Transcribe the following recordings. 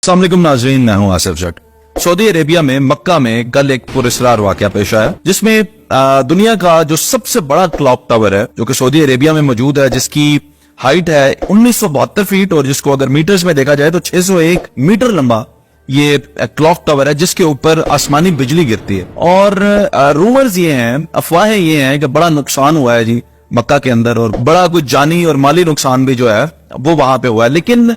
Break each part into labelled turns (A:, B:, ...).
A: अस्सलाम वालेकुम नाज़रीन, मैं हूं आसिफ जट। सऊदी अरेबिया में मक्का में कल एक पुरस्कार वाकया पेश आया जिसमें दुनिया का जो सबसे बड़ा क्लॉक टावर है जो कि सऊदी अरेबिया में मौजूद है, जिसकी हाइट है 1972 फीट और जिसको अगर मीटर्स में देखा जाए तो 601 मीटर लंबा ये क्लॉक टावर है जिसके ऊपर आसमानी बिजली गिरती है। और रूमर्स ये हैं, अफवाहें ये हैं कि बड़ा नुकसान हुआ है जी मक्का के अंदर और बड़ा कुछ जानी और माली नुकसान भी जो है वो वहां पे हुआ है। लेकिन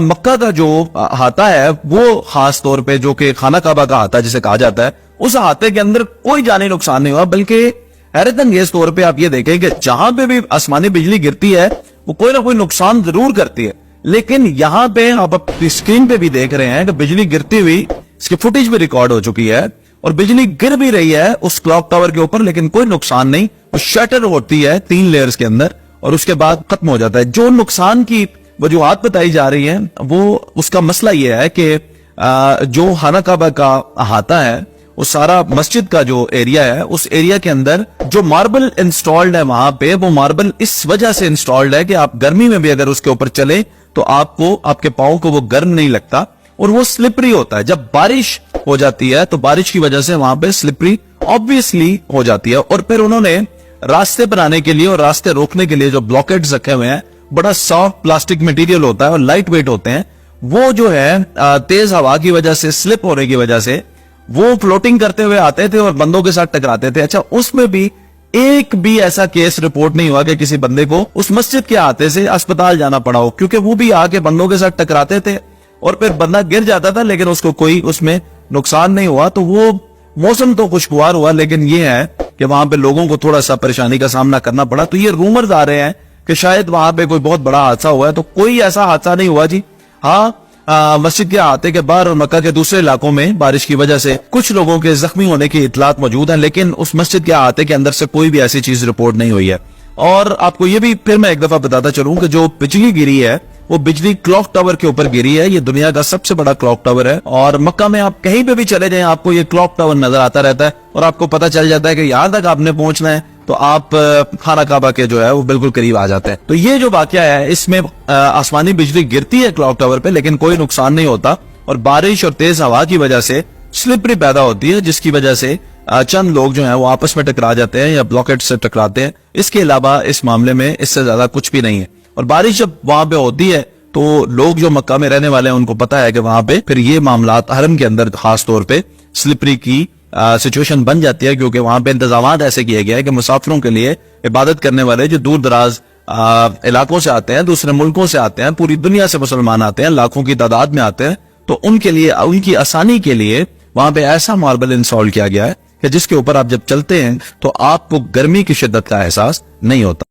A: मक्का का जो हाता है वो खास तौर पे जो कि खाना काबा का हाता जिसे कहा जाता है, उस हाते के अंदर कोई जानी नुकसान नहीं हुआ, बल्कि हैरत अंगेज तौर पे आप ये देखें कि जहां पे भी आसमानी बिजली गिरती है वो कोई ना कोई नुकसान जरूर करती है। लेकिन यहाँ पे आप अपनी स्क्रीन पे भी देख रहे हैं कि बिजली गिरती हुई इसकी फुटेज भी रिकॉर्ड हो चुकी है और बिजली गिर भी रही है उस क्लॉक टावर के ऊपर, लेकिन कोई नुकसान नहीं। वो शटर होती है 3 लेयर्स के अंदर और उसके बाद खत्म हो जाता है। जो नुकसान की वजूहात बताई जा रही है वो उसका मसला ये है कि जो खाना काबा का अहाता है वो सारा मस्जिद का जो एरिया है उस एरिया के अंदर जो मार्बल इंस्टॉल्ड है वहां पे, वो मार्बल इस वजह से इंस्टॉल्ड है कि आप गर्मी में भी अगर उसके ऊपर चले तो आपको आपके पाँव को वो गर्म नहीं लगता और वो स्लिपरी होता है। जब बारिश हो जाती है तो बारिश की वजह से वहां पे स्लिपरी ऑब्वियसली हो जाती है। और फिर उन्होंने रास्ते बनाने के लिए और रास्ते रोकने के लिए जो ब्लॉकेट्स रखे हुए हैं, बड़ा सॉफ्ट प्लास्टिक मटेरियल होता है और लाइट वेट होते हैं, वो जो है तेज हवा की वजह से, स्लिप होने की वजह से वो फ्लोटिंग करते हुए आते थे और बंदों के साथ टकराते थे। अच्छा, उसमें भी एक भी ऐसा केस रिपोर्ट नहीं हुआ कि किसी बंदे को उस मस्जिद के आते से अस्पताल जाना पड़ा हो, क्योंकि वो भी आके बंदों के साथ टकराते थे और फिर बंदा गिर जाता था लेकिन उसको कोई उसमें नुकसान नहीं हुआ। तो वो मौसम तो खुशगवार हुआ, लेकिन ये है कि वहां पे लोगों को थोड़ा सा परेशानी का सामना करना पड़ा। तो ये रूमर्स आ रहे हैं कि शायद वहां पे कोई बहुत बड़ा हादसा हुआ है, तो कोई ऐसा हादसा नहीं हुआ जी। हाँ, मस्जिद के अहाते के बाहर और मक्का के दूसरे इलाकों में बारिश की वजह से कुछ लोगों के जख्मी होने की इतलात मौजूद है, लेकिन उस मस्जिद के अहाते के अंदर से कोई भी ऐसी चीज रिपोर्ट नहीं हुई है। और आपको ये भी फिर मैं एक दफा बताता चलूं कि जो बिजली गिरी है वो बिजली क्लॉक टावर के ऊपर गिरी है। ये दुनिया का सबसे बड़ा क्लॉक टावर है और मक्का में आप कहीं पे भी चले जाएं आपको ये क्लॉक टावर नजर आता रहता है और आपको पता चल जाता है कि यहां तक आपने पहुंचना है तो आप खाना काबा के जो है वो बिल्कुल करीब आ जाते हैं। तो ये जो वाकया है इसमें आसमानी बिजली गिरती है क्लॉक टावर पे लेकिन कोई नुकसान नहीं होता और बारिश और तेज हवा की वजह से स्लिपरी पैदा होती है, जिसकी वजह से चंद लोग जो हैं वो आपस में टकरा जाते हैं या ब्लॉकेट से टकराते हैं। इसके अलावा इस मामले में इससे ज्यादा कुछ भी नहीं है। और बारिश जब वहां पे होती है तो लोग जो मक्का में रहने वाले हैं उनको पता है कि वहां पे फिर ये मामलात हरम के अंदर खास तौर पे स्लिपरी की सिचुएशन बन जाती है, क्योंकि वहां पे इंतजामात ऐसे किए गए हैं कि मुसाफिरों के लिए, इबादत करने वाले जो दूर दराज इलाकों से आते हैं, दूसरे मुल्कों से आते हैं, पूरी दुनिया से मुसलमान आते हैं, लाखों की तादाद में आते हैं, तो उनके लिए, उनकी आसानी के लिए वहां पे ऐसा मार्बल इंस्टॉल किया गया है कि जिसके ऊपर आप जब चलते हैं तो आपको गर्मी की शिद्दत का एहसास नहीं होता।